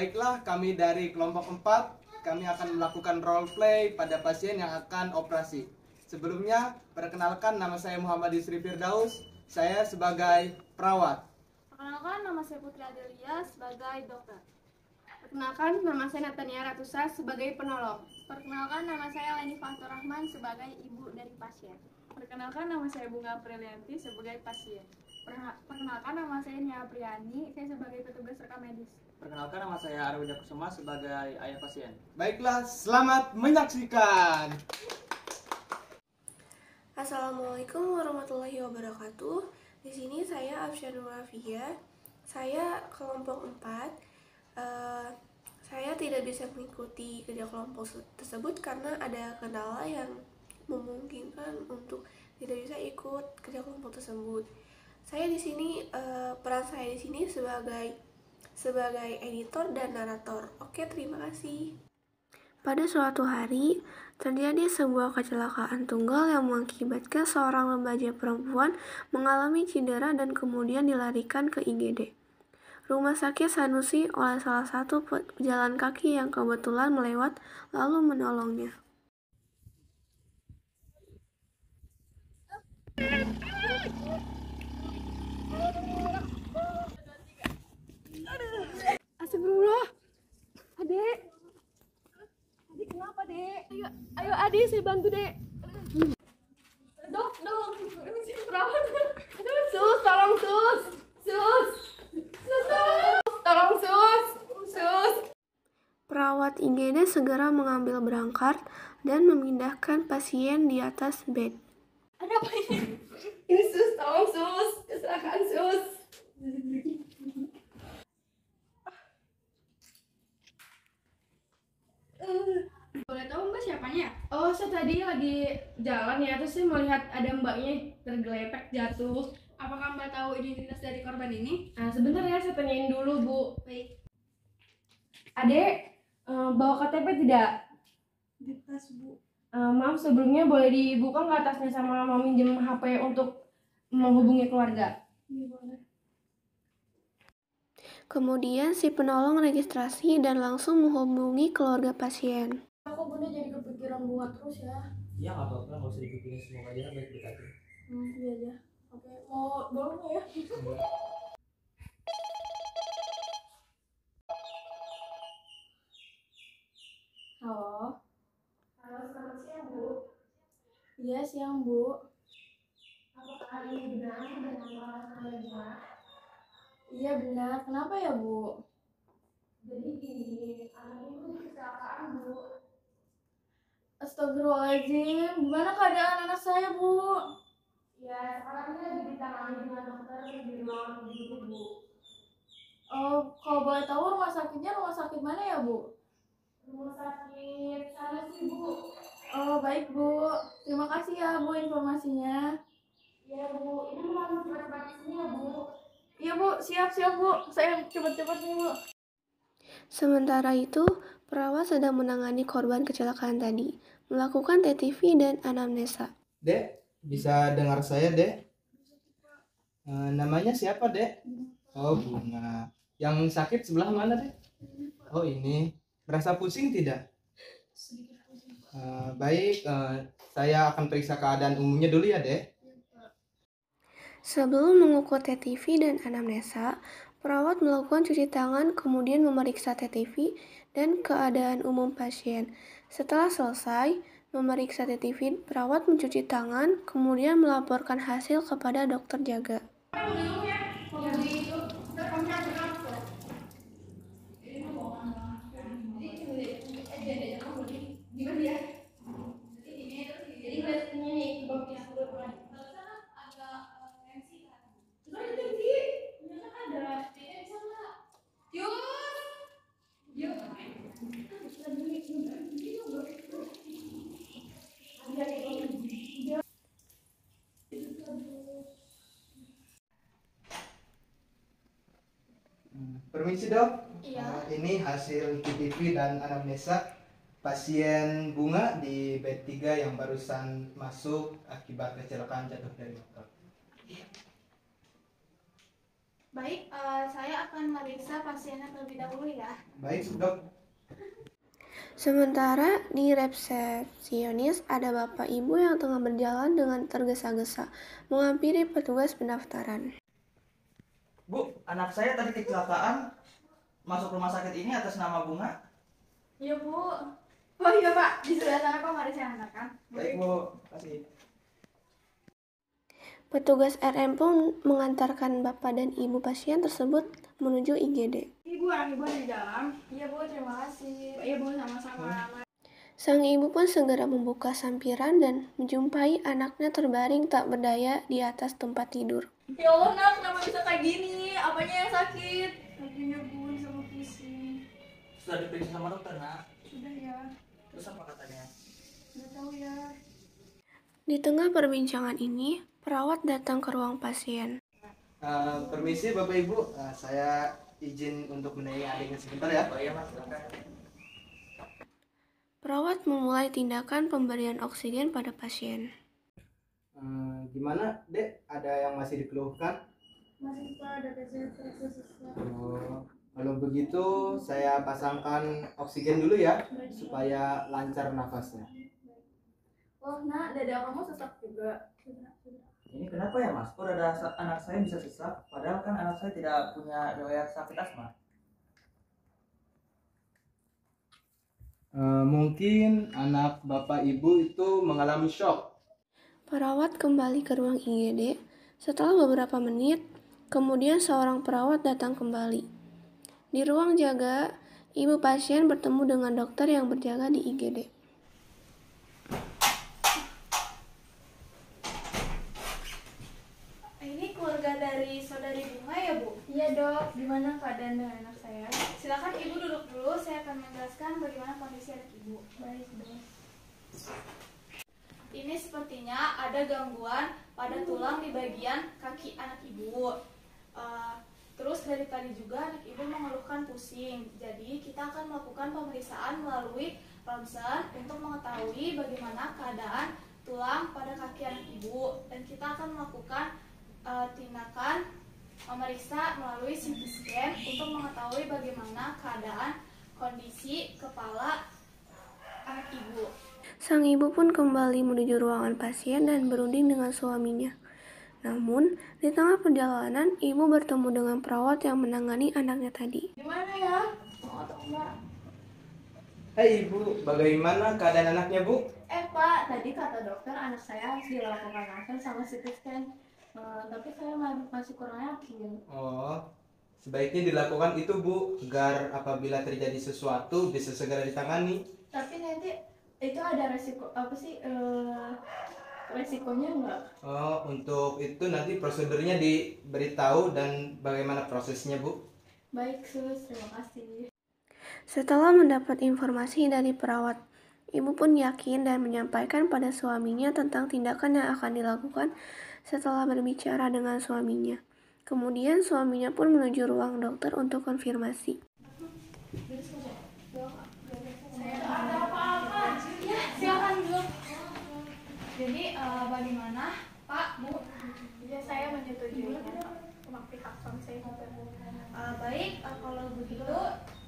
Baiklah, kami dari kelompok 4, kami akan melakukan role play pada pasien yang akan operasi. Sebelumnya, perkenalkan nama saya Muhammad Yusri Firdaus, saya sebagai perawat. Perkenalkan, nama saya Putri Adelia sebagai dokter. Perkenalkan, nama saya Natania Ratusa sebagai penolong. Perkenalkan, nama saya Leni Fatur Rahman sebagai ibu dari pasien. Perkenalkan, nama saya Bunga Aprilianti sebagai pasien. Perkenalkan, nama saya Nia Apriani, saya sebagai petugas rekam medis. Perkenalkan, nama saya Arwida Kusuma sebagai ayah pasien. Baiklah, selamat menyaksikan. Assalamualaikum warahmatullahi wabarakatuh. Di sini saya Afsyanul Afia. Saya kelompok 4. Saya tidak bisa mengikuti kerja kelompok tersebut karena ada kendala yang memungkinkan untuk tidak bisa ikut kerja kelompok tersebut. Saya di sini peran saya di sini sebagai editor dan narator. Oke, terima kasih. Pada suatu hari, terjadi sebuah kecelakaan tunggal yang mengakibatkan seorang remaja perempuan mengalami cedera dan kemudian dilarikan ke IGD. Rumah sakit Sanusi oleh salah satu pejalan kaki yang kebetulan melewat lalu menolongnya. Astagfirullah, Adek. Adik kenapa, Dek? Ayo Adik, saya bantu, Dek. Dok, perawat. Sus, tolong sus. Tolong sus. Perawat IGD segera mengambil berangkar dan memindahkan pasien di atas bed. Ada apa ini? Ini sus, tolong sus. Kecelakaan sus. Boleh tahu Mbak siapanya? Oh, saya tadi lagi jalan ya, terus saya melihat ada mbaknya tergeletak jatuh. Apakah Mbak tahu identitas dari korban ini? Nah, sebentar ya, saya tanyain dulu, Bu. Baik. Adek, bawa KTP tidak? Di tas, Bu. Maaf, sebelumnya boleh dibuka nggak tasnya sama mau minjem HP untuk menghubungi keluarga? Iya, boleh. Kemudian si penolong registrasi dan langsung menghubungi keluarga pasien. Aku bener jadi kepikiran Bunga terus ya. Ya nggak apa-apa, nggak usah dipikirin, semoga dia baik-baik aja. Iya aja. Oke, mau dorong ya? Halo. Halo, selamat siang, Bu. Iya, siang, Bu. Apakah ini benar dengan orang Bunga? Iya, benar. Kenapa ya, Bu? Jadi gini, anak ibu kecelakaan, Bu. Astagfirullahaladzim. Gimana keadaan anak saya, Bu? Ya, sekarang ini lagi ditangani dengan dokter di ruang ibu, Bu. Oh, kalau boleh tahu rumah sakitnya rumah sakit mana ya, Bu? Rumah sakit Sanusi, Bu. Oh, baik, Bu. Terima kasih ya, Bu, informasinya. Ya, Bu. Ini mau cepat-cepat di sini ya, Bu. Iya, Bu. Siap, Bu. Saya cepat-cepat nih, Bu. Sementara itu, perawat sedang menangani korban kecelakaan tadi, melakukan TTV dan anamnesa. Dek, bisa dengar saya, Dek? Namanya siapa, Dek? Oh, Bunga. Yang sakit sebelah mana, Dek? Oh, ini. Merasa pusing tidak? Baik, saya akan periksa keadaan umumnya dulu ya, Dek. Sebelum mengukur TTV dan anamnesa, perawat melakukan cuci tangan kemudian memeriksa TTV dan keadaan umum pasien. Setelah selesai memeriksa TTV, perawat mencuci tangan kemudian melaporkan hasil kepada dokter jaga. Permisi, Dok. Iya. Ini hasil TTV dan anamnesa pasien Bunga di bed 3 yang barusan masuk akibat kecelakaan jatuh dari motor. Baik, saya akan memeriksa pasiennya terlebih dahulu ya. Baik, dok. Sementara di resepsionis ada bapak ibu yang tengah berjalan dengan tergesa-gesa menghampiri petugas pendaftaran. Bu, anak saya tadi kecelakaan masuk rumah sakit ini atas nama Bunga. Iya Bu. Oh iya Pak, di sebelah sana kok mari saya antarkan. Baik Bu, kasih. Petugas RM pun mengantarkan bapak dan ibu pasien tersebut menuju IGD. Ibu, anak ibu ada di dalam. Iya Bu, terima kasih. Iya Bu, sama-sama. Sang ibu pun segera membuka sampiran dan menjumpai anaknya terbaring tak berdaya di atas tempat tidur. Ya Allah nak, kenapa bisa kayak gini? Apanya yang sakit? Kakinya Bu, sama pusing. Sudah diperiksa sama dokter, Nak? Sudah ya, Terus apa katanya? nggak tahu ya. Di tengah perbincangan ini, perawat datang ke ruang pasien. Permisi Bapak Ibu, saya izin untuk menanyai adiknya sebentar ya. Oh iya Mas, silakan. Perawat memulai tindakan pemberian oksigen pada pasien. Gimana Dek, ada yang masih dikeluhkan? Masih Pak, ada pasien sesak. Oh, kalau begitu saya pasangkan oksigen dulu ya, supaya lancar nafasnya. Oh nak, dada kamu sesak juga. Ini kenapa ya Mas? Kok dada anak saya bisa sesak? Padahal kan anak saya tidak punya riwayat sakit asma. Mungkin anak Bapak Ibu itu mengalami shock. Perawat kembali ke ruang IGD. Setelah beberapa menit, kemudian seorang perawat datang kembali. Di ruang jaga, ibu pasien bertemu dengan dokter yang berjaga di IGD. Ini keluarga dari saudari Bunga ya Bu? Iya dok, gimana keadaan dengan anak saya? Silakan ibu duduk dulu, saya akan menjelaskan bagaimana kondisi anak ibu. Baik dok. Ini sepertinya ada gangguan pada tulang di bagian kaki anak ibu. Terus dari tadi juga anak ibu mengeluhkan pusing. Jadi kita akan melakukan pemeriksaan melalui ronsen untuk mengetahui bagaimana keadaan tulang pada kaki anak ibu. Dan kita akan melakukan tindakan memeriksa melalui CT scan untuk mengetahui bagaimana keadaan kondisi kepala anak ibu. Sang ibu pun kembali menuju ruangan pasien dan berunding dengan suaminya. Namun, di tengah perjalanan, ibu bertemu dengan perawat yang menangani anaknya tadi. Gimana ya? Hai Ibu, bagaimana keadaan anaknya Bu? Pak, tadi kata dokter anak saya harus dilakukan ronsen sama CT scan. Tapi saya masih kurang yakin. Oh, sebaiknya dilakukan itu Bu, agar apabila terjadi sesuatu bisa segera ditangani. Tapi nanti itu ada resiko apa sih? Resikonya enggak? Oh, untuk itu nanti prosedurnya diberitahu dan bagaimana prosesnya Bu. Baik sus, terima kasih. Setelah mendapat informasi dari perawat, ibu pun yakin dan menyampaikan pada suaminya tentang tindakan yang akan dilakukan setelah berbicara dengan suaminya. Kemudian suaminya pun menuju ruang dokter untuk konfirmasi. Ya, silakan dulu. Jadi bagaimana Pak, Bu? Ya, saya menyetujui sama pihak suami saya juga. Baik, kalau begitu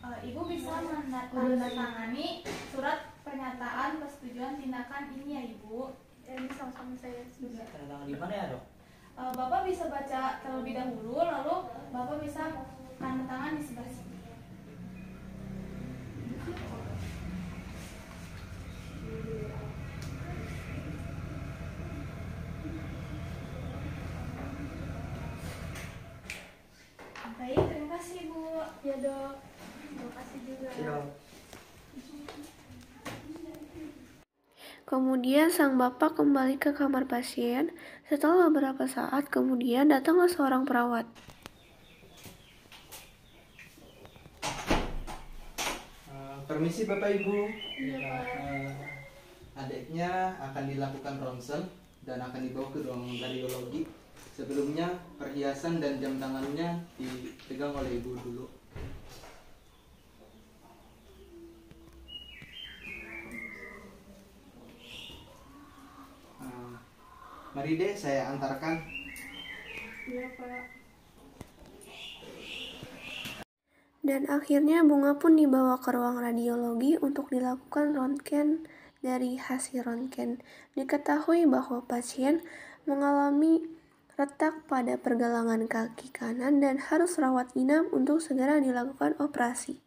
Ibu bisa menandatangani surat pernyataan persetujuan tindakan ini ya Ibu. Ini sama-sama saya juga. Tanda tangan di mana ya Dok? Bapak bisa baca terlebih dahulu, lalu Bapak bisa tanda tangan di sebelah sini. Baik, terima kasih Bu. Ya dok, terima kasih juga. Iya. Kemudian sang bapak kembali ke kamar pasien. Setelah beberapa saat kemudian datanglah seorang perawat. Permisi Bapak Ibu. Iya, Pak. Adiknya akan dilakukan ronsen dan akan dibawa ke ruang radiologi. Sebelumnya perhiasan dan jam tangannya dipegang oleh Ibu dulu. Mari deh saya antarkan. Iya Pak. Dan akhirnya Bunga pun dibawa ke ruang radiologi untuk dilakukan röntgen. Dari hasil röntgen, diketahui bahwa pasien mengalami retak pada pergelangan kaki kanan dan harus rawat inap untuk segera dilakukan operasi.